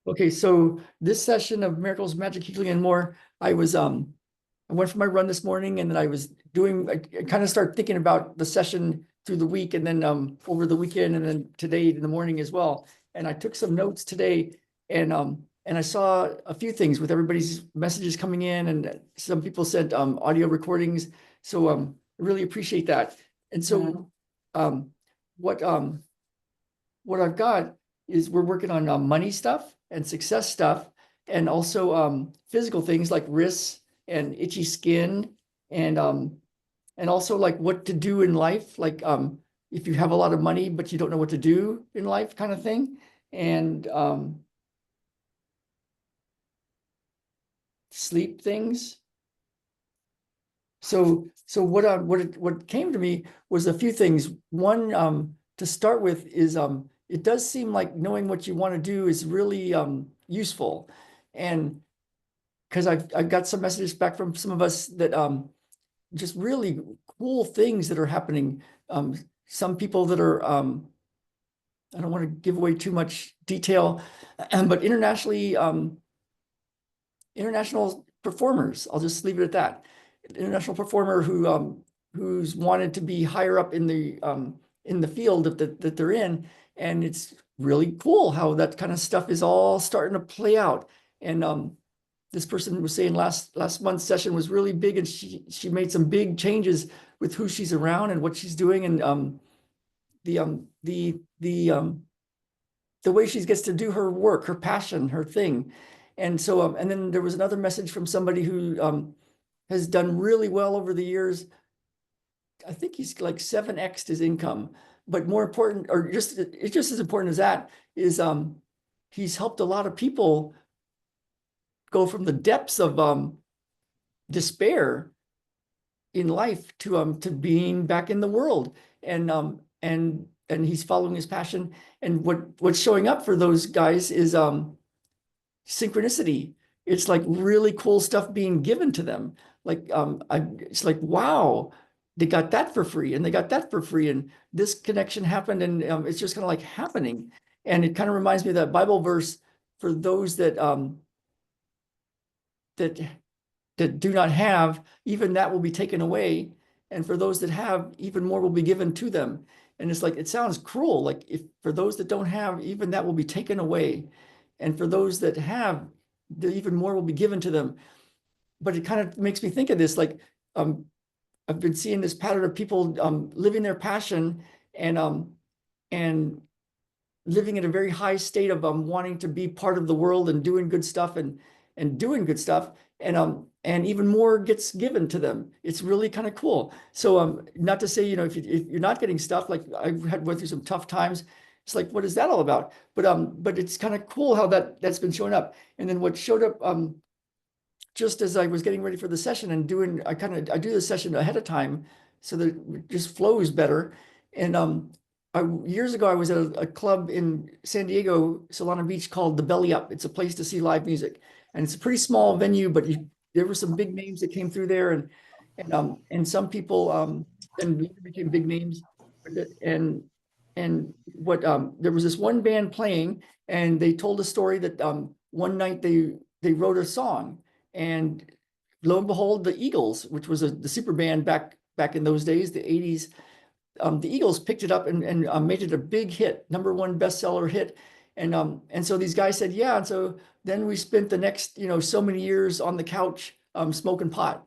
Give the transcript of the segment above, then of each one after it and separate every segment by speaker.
Speaker 1: Okay, so this session of Miracles, Magic, Healing, and More, I went for my run this morning, and then I kind of start thinking about the session through the week, and then over the weekend, and then today in the morning as well. And I took some notes today, and I saw a few things with everybody's messages coming in, and some people sent audio recordings. So I really appreciate that. And so um, what what I've got is we're working on money stuff and success stuff, and also physical things like wrists and itchy skin, and also like what to do in life, like if you have a lot of money but you don't know what to do in life, kind of thing, and sleep things. So what came to me was a few things. One, to start with, is it does seem like knowing what you want to do is really useful, and because I've got some messages back from some of us that just really cool things that are happening. Some people that are I don't want to give away too much detail, but international performers. I'll just leave it at that. International performer who's wanted to be higher up in the field that they're in, and it's really cool how that kind of stuff is all starting to play out. And this person was saying last month's session was really big, and she made some big changes with who she's around and what she's doing, and the the way she gets to do her work, her passion, her thing. And so, and then there was another message from somebody who has done really well over the years. I think he's like 7x'd his income, but more important, or it's just as important as that, is he's helped a lot of people go from the depths of despair in life to being back in the world, and he's following his passion. And what's showing up for those guys is synchronicity. It's like really cool stuff being given to them. Like it's like, wow, they got that for free, and they got that for free, and this connection happened, and it's just kind of like happening. And it kind of reminds me of that Bible verse, for those that that do not have, even that will be taken away. And for those that have, even more will be given to them. And it's like, it sounds cruel. Like, if for those that don't have, even that will be taken away. And for those that have, even more will be given to them. But it kind of makes me think of this, like, I've been seeing this pattern of people living their passion, and living in a very high state of wanting to be part of the world and doing good stuff, and doing good stuff, and even more gets given to them. It's really kind of cool. So not to say, if you're not getting stuff, like went through some tough times, it's like, what is that all about? But it's kind of cool how that's been showing up. And then what showed up just as I was getting ready for the session and I do the session ahead of time so that it just flows better. And years ago, I was at a club in San Diego, Solana Beach, called the Belly Up. It's a place to see live music, and it's a pretty small venue, but there were some big names that came through there, and some people then became big names. And what there was this one band playing, and they told a story that one night they wrote a song, and lo and behold, the Eagles, which was the super band back in those days, the 80s, the Eagles picked it up and made it a big hit, #1 bestseller hit. And so these guys said, yeah. And so then we spent the next, so many years on the couch smoking pot.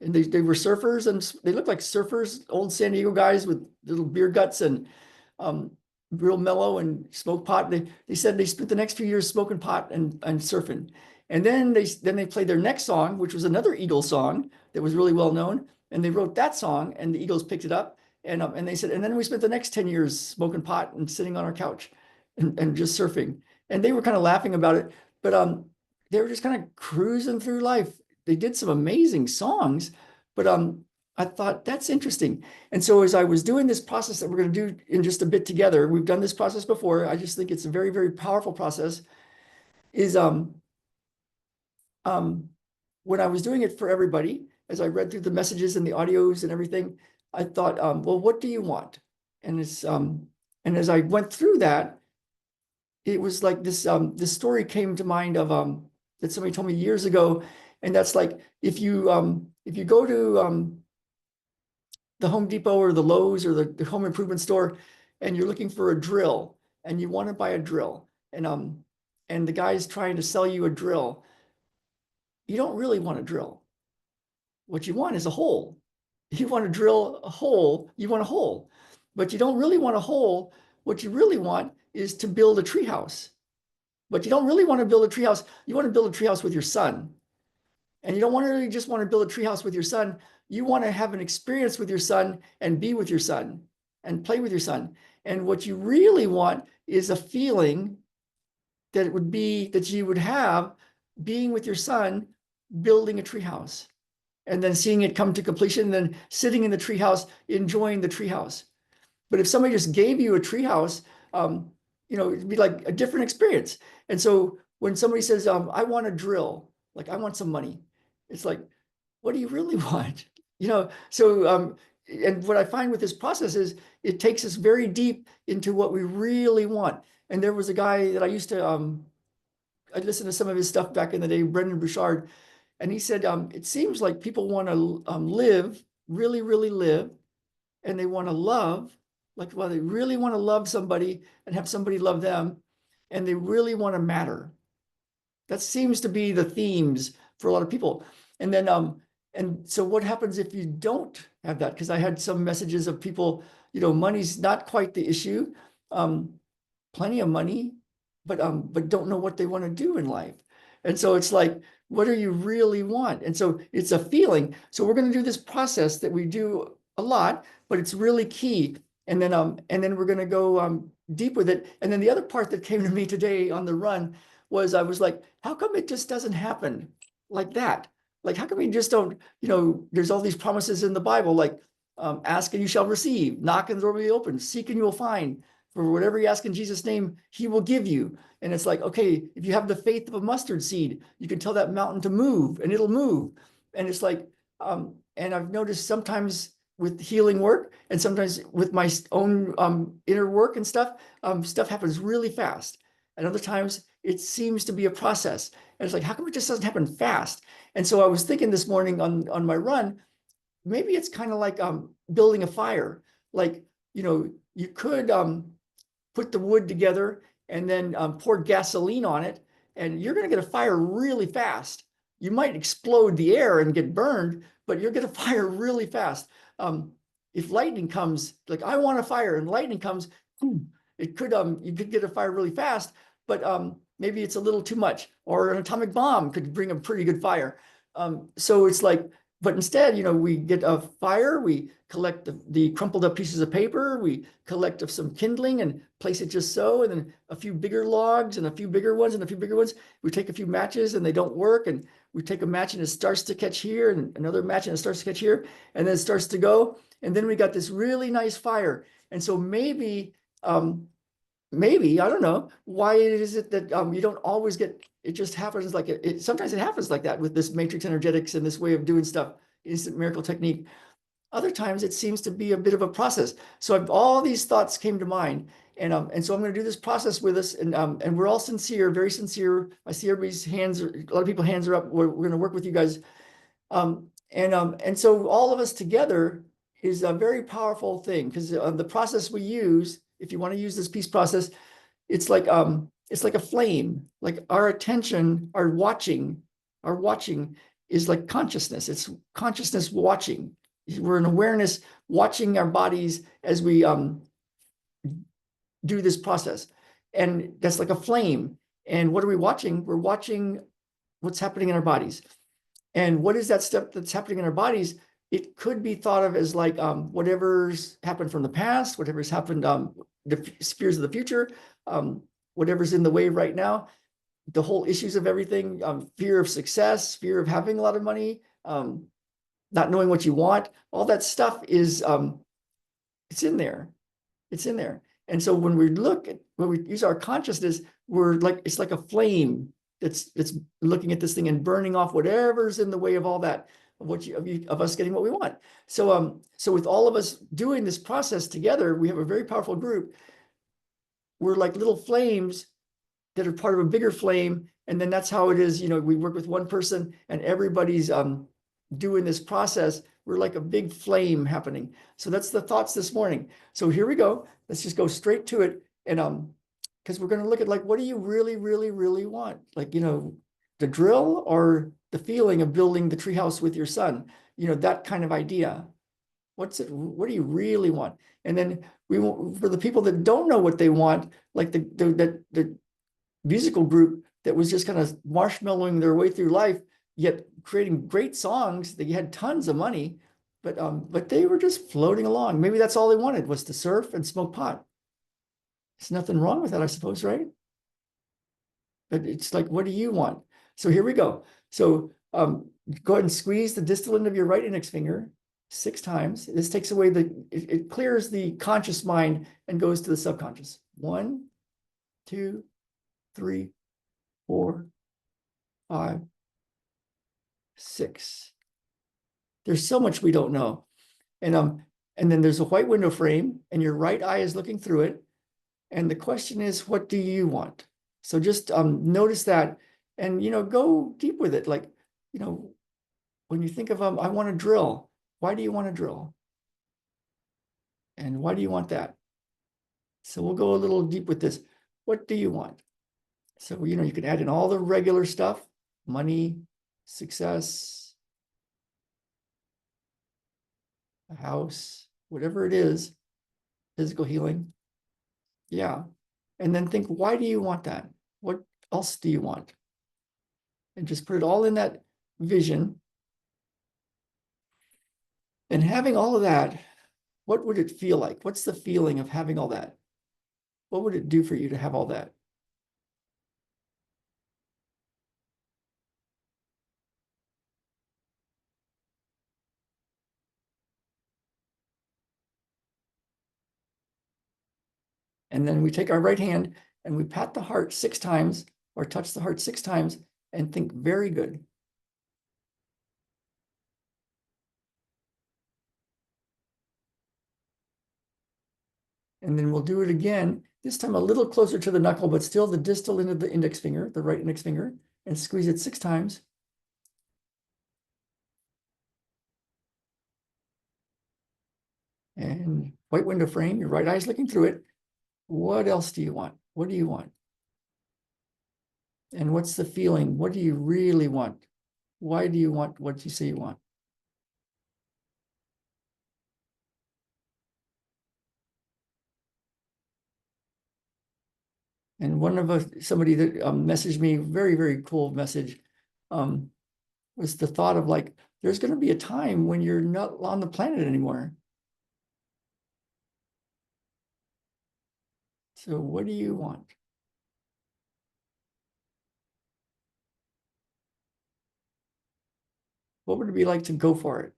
Speaker 1: And they were surfers, and they looked like surfers, old San Diego guys with little beer guts, and real mellow, and smoke pot. They said they spent the next few years smoking pot and surfing. And then they played their next song, which was another Eagles song that was really well known. And they wrote that song, and the Eagles picked it up. And they said, and then we spent the next 10 years smoking pot and sitting on our couch and just surfing. And they were kind of laughing about it, but they were just kind of cruising through life. They did some amazing songs, but I thought that's interesting. And so as I was doing this process that we're going to do in just a bit together, we've done this process before. I just think it's a very, very powerful process. Is when I was doing it for everybody, as I read through the messages and the audios and everything, I thought, well, what do you want? And as I went through that, it was like this story came to mind of that somebody told me years ago, and that's like if you go to the Home Depot or the Lowe's or the home improvement store, and you're looking for a drill, and you want to buy a drill, and the guy's trying to sell you a drill, you don't really want a drill. What you want is a hole. You want to drill a hole, you want a hole, but you don't really want a hole. What you really want is to build a treehouse. But you don't really want to build a treehouse. You want to build a treehouse with your son. And you don't want to really just want to build a treehouse with your son. You want to have an experience with your son and be with your son and play with your son. And what you really want is a feeling that it would be that you would have being with your son, building a treehouse, and then seeing it come to completion, and then sitting in the treehouse, enjoying the treehouse. But if somebody just gave you a treehouse, it'd be like a different experience. And so when somebody says, I want a drill, like I want some money, it's like, what do you really want? And what I find with this process is it takes us very deep into what we really want. And there was a guy that I used to, I listened to some of his stuff back in the day, Brendan Bouchard, and he said, it seems like people want to live, really, really live, and they want to love, they really want to love somebody and have somebody love them, and they really want to matter. That seems to be the themes for a lot of people. And then, and so what happens if you don't have that? Because I had some messages of people, money's not quite the issue, plenty of money, but don't know what they want to do in life. And so it's like, what do you really want? And so it's a feeling. So we're going to do this process that we do a lot, but it's really key. And then we're going to go deep with it. And then the other part that came to me today on the run was I was like, how come it just doesn't happen like that? Like, how come we just don't, there's all these promises in the Bible, like ask and you shall receive, knock and the door will be open, seek and you will find. For whatever you ask in Jesus' name, he will give you. And it's like, okay, if you have the faith of a mustard seed, you can tell that mountain to move and it'll move. And it's like, and I've noticed sometimes with healing work and sometimes with my own inner work and stuff, stuff happens really fast. And other times it seems to be a process. And it's like, how come it just doesn't happen fast? And so I was thinking this morning on my run, maybe it's kind of like building a fire. Like, you could put the wood together and then pour gasoline on it, and you're going to get a fire really fast. You might explode the air and get burned, but you're going to fire really fast. If lightning comes, like I want a fire, and lightning comes, it could you could get a fire really fast, but maybe it's a little too much. Or an atomic bomb could bring a pretty good fire. So it's like, but instead, we get a fire, we collect the crumpled up pieces of paper, we collect some kindling and place it just so, and then a few bigger logs and a few bigger ones and a few bigger ones. We take a few matches and they don't work, and we take a match and it starts to catch here, and another match and it starts to catch here, and then it starts to go. And then we got this really nice fire. And so maybe, I don't know, why is it that you don't always get, it just happens like sometimes it happens like that with this matrix energetics and this way of doing stuff, instant miracle technique. Other times it seems to be a bit of a process. So all these thoughts came to mind, and so I'm going to do this process with us, and we're all sincere, very sincere. I see everybody's hands, a lot of people's hands are up. We're going to work with you guys, and so all of us together is a very powerful thing, because the process we use, if you want to use this peace process, it's like a flame. Like our attention, our watching is like consciousness. It's consciousness watching. We're in awareness watching our bodies as we do this process. And that's like a flame. And what are we watching? We're watching what's happening in our bodies. And what is that stuff that's happening in our bodies? It could be thought of as like whatever's happened from the past, whatever's happened, the fears of the future, whatever's in the way right now, the whole issues of everything, fear of success, fear of having a lot of money, not knowing what you want, all that stuff is, it's in there. It's in there. And so when we use our consciousness, it's like a flame that's looking at this thing and burning off whatever's in the way of all that, of us getting what we want. So with all of us doing this process together, we have a very powerful group. We're like little flames that are part of a bigger flame. And then that's how it is. We work with one person and everybody's doing this process. We're like a big flame happening. So that's the thoughts this morning. So here we go. Let's just go straight to it. And because we're going to look at like, what do you really, really, really want? Like, the drill or the feeling of building the treehouse with your son, that kind of idea. What do you really want? And then for the people that don't know what they want, like the musical group that was just kind of marshmallowing their way through life, yet creating great songs. They had tons of money, but they were just floating along. Maybe that's all they wanted was to surf and smoke pot. There's nothing wrong with that, I suppose, right? But it's like, what do you want? So here we go. So go ahead and squeeze the distal end of your right index finger 6 times. This takes away it clears the conscious mind and goes to the subconscious. 1, 2, 3, 4, 5, 6. There's so much we don't know. And then there's a white window frame and your right eye is looking through it. And the question is, what do you want? So just notice that and, go deep with it. Like, when you think of, I want to drill, why do you want to drill? And why do you want that? So we'll go a little deep with this. What do you want? So, you can add in all the regular stuff, money, success, a house, whatever it is, physical healing. Yeah. And then think, why do you want that? What else do you want? And just put it all in that vision. And having all of that, what would it feel like? What's the feeling of having all that? What would it do for you to have all that? And then we take our right hand and we pat the heart 6 times or touch the heart 6 times and think very good. And then we'll do it again, this time a little closer to the knuckle, but still the distal end of the index finger, the right index finger, and squeeze it 6 times. And white window frame, your right eye's looking through it. What else do you want? What do you want? And what's the feeling? What do you really want? Why do you want what you say you want? And one of somebody that messaged me, very, very cool message, was the thought of like, there's going to be a time when you're not on the planet anymore. So what do you want? What would it be like to go for it?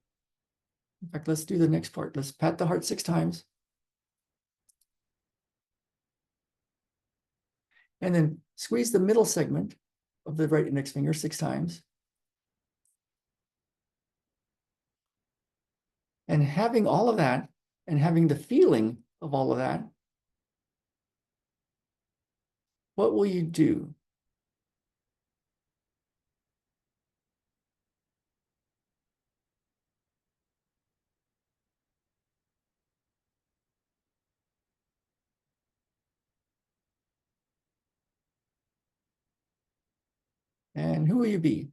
Speaker 1: In fact, let's do the next part. Let's pat the heart 6 times. And then squeeze the middle segment of the right index finger 6 times. And having all of that and having the feeling of all of that, what will you do? And who will you be?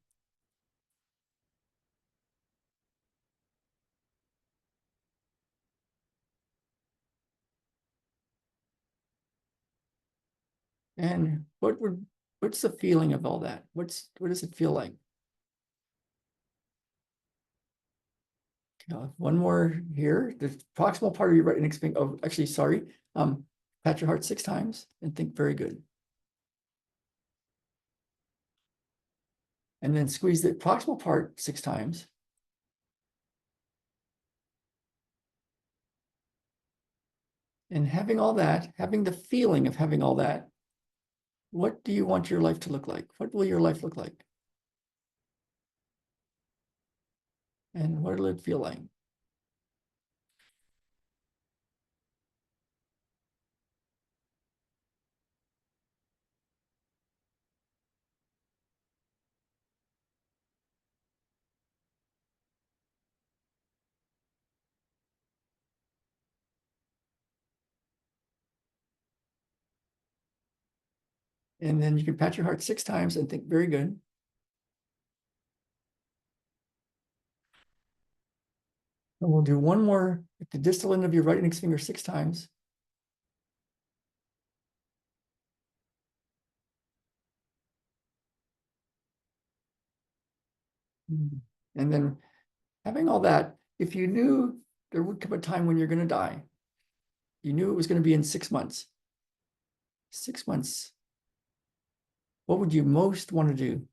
Speaker 1: And what's the feeling of all that? What does it feel like? One more here. The proximal part of your right index finger. Oh, actually, sorry. Pat your heart 6 times and think very good. And then squeeze the proximal part 6 times. And having all that, having the feeling of having all that, what do you want your life to look like? What will your life look like? And what will it feel like? And then you can pat your heart 6 times and think, very good. And we'll do one more at the distal end of your right index finger 6 times. And then having all that, if you knew there would come a time when you're going to die, you knew it was going to be in 6 months. 6 months. What would you most want to do?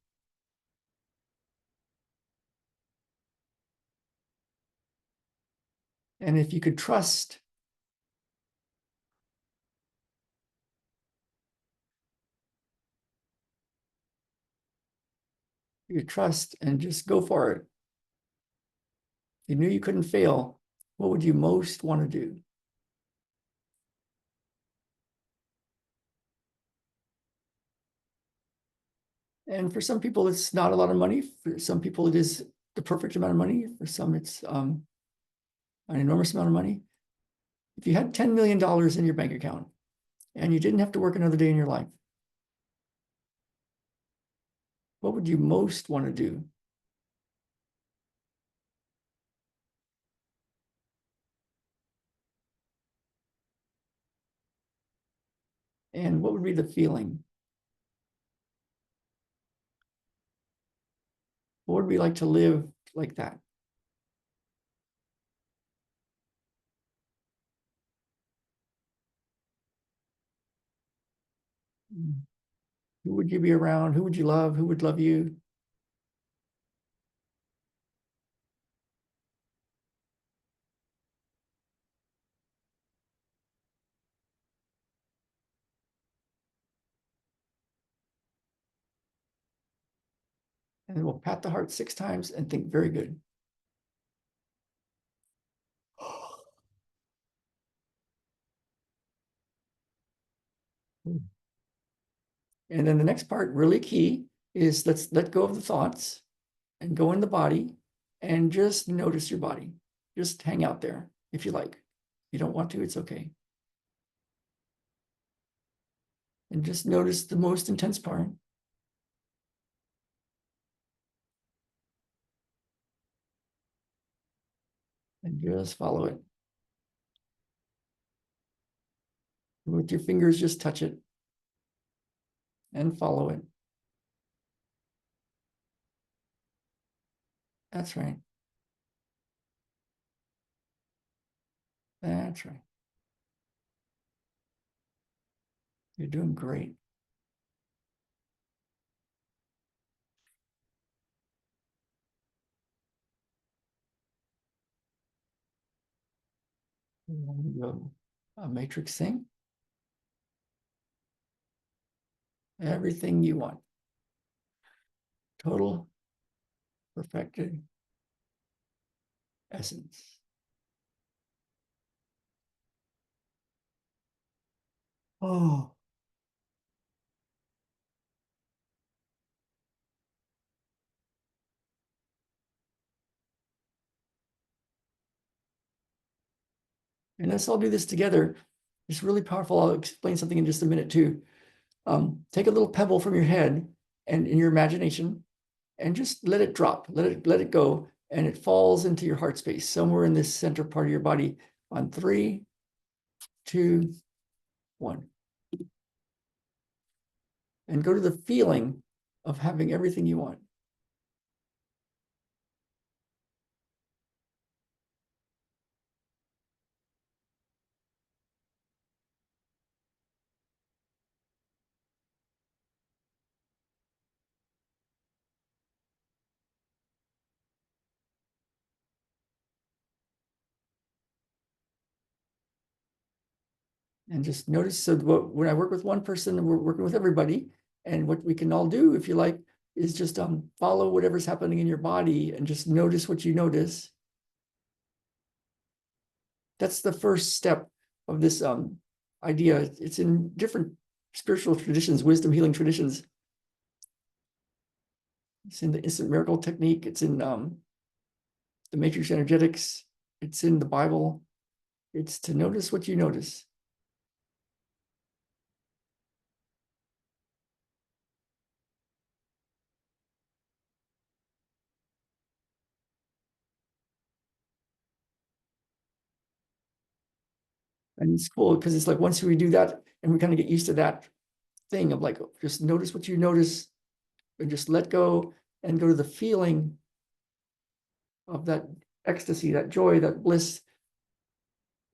Speaker 1: And if you could trust, you trust and just go for it. You knew you couldn't fail. What would you most want to do? And for some people, it's not a lot of money. For some people, it is the perfect amount of money. For some, it's an enormous amount of money. If you had $10 million in your bank account and you didn't have to work another day in your life, what would you most want to do? And what would be the feeling? What would we like to live like that? Who would you be around? Who would you love? Who would love you? And then we'll pat the heart 6 times and think, very good. And then the next part, really key, is let's let go of the thoughts and go in the body and just notice your body. Just hang out there if you like. If you don't want to, it's okay. And just notice the most intense part. And just follow it. With your fingers, just touch it and follow it. That's right. That's right. You're doing great. Go. A matrix thing. Everything you want. Total perfected essence. Oh. And let's all do this together. It's really powerful. I'll explain something in just a minute too. Take a little pebble from your head and in your imagination and just let it drop, let it go. And it falls into your heart space, somewhere in this center part of your body on 3, 2, 1. And go to the feeling of having everything you want. And just notice, so when I work with one person, we're working with everybody. And what we can all do, if you like, is just follow whatever's happening in your body and just notice what you notice. That's the first step of this idea. It's in different spiritual traditions, wisdom healing traditions. It's in the instant miracle technique. It's in the matrix energetics. It's in the Bible. It's to notice what you notice. And it's cool because it's like once we do that and we kind of get used to that thing of like, just notice what you notice and just let go and go to the feeling of that ecstasy, that joy, that bliss.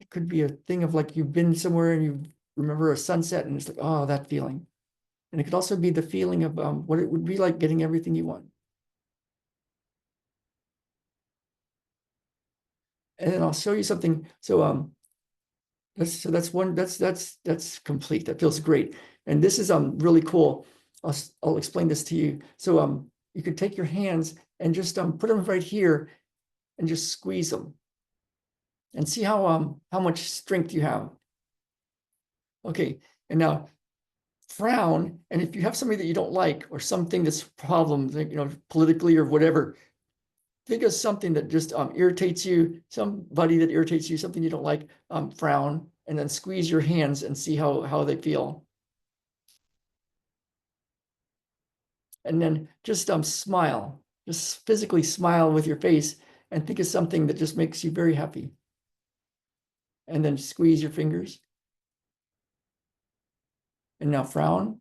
Speaker 1: It could be a thing of like you've been somewhere and you remember a sunset and it's like, oh, that feeling. And it could also be the feeling of what it would be like getting everything you want. And then I'll show you something. So that's complete. That feels great. And this is really cool. I'll explain this to you. So you could take your hands and just put them right here and just squeeze them and see how much strength you have. Okay, and now frown, and if you have somebody that you don't like or something that's a problem, politically or whatever, think of something that just irritates you, somebody that irritates you, something you don't like, frown, and then squeeze your hands and see how they feel. And then just smile, just physically smile with your face and think of something that just makes you very happy. And then squeeze your fingers. And now frown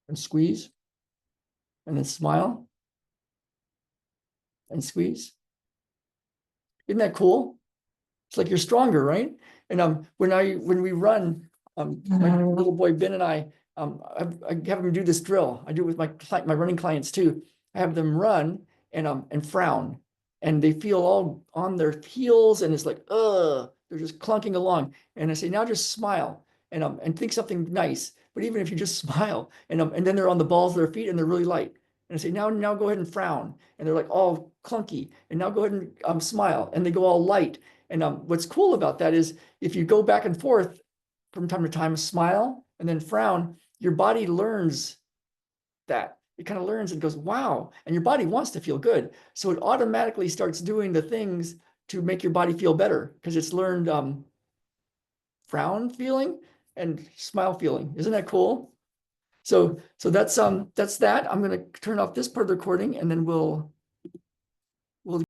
Speaker 1: and squeeze. And then smile and squeeze. Isn't that cool? It's like you're stronger, right? And when we run, my little boy Ben and I have him do this drill. I do it with my running clients too. I have them run and frown, and they feel all on their heels, and it's like they're just clunking along. And I say, now just smile and think something nice. But even if you just smile, and then they're on the balls of their feet and they're really light. And I say, now go ahead and frown, and they're like all clunky. And now go ahead and smile, and they go all light. And what's cool about that is if you go back and forth from time to time, smile and then frown, your body learns that. It kind of learns and goes, wow. And your body wants to feel good. So it automatically starts doing the things to make your body feel better because it's learned frown feeling and smile feeling. Isn't that cool? So that's that. I'm going to turn off this part of the recording and then we'll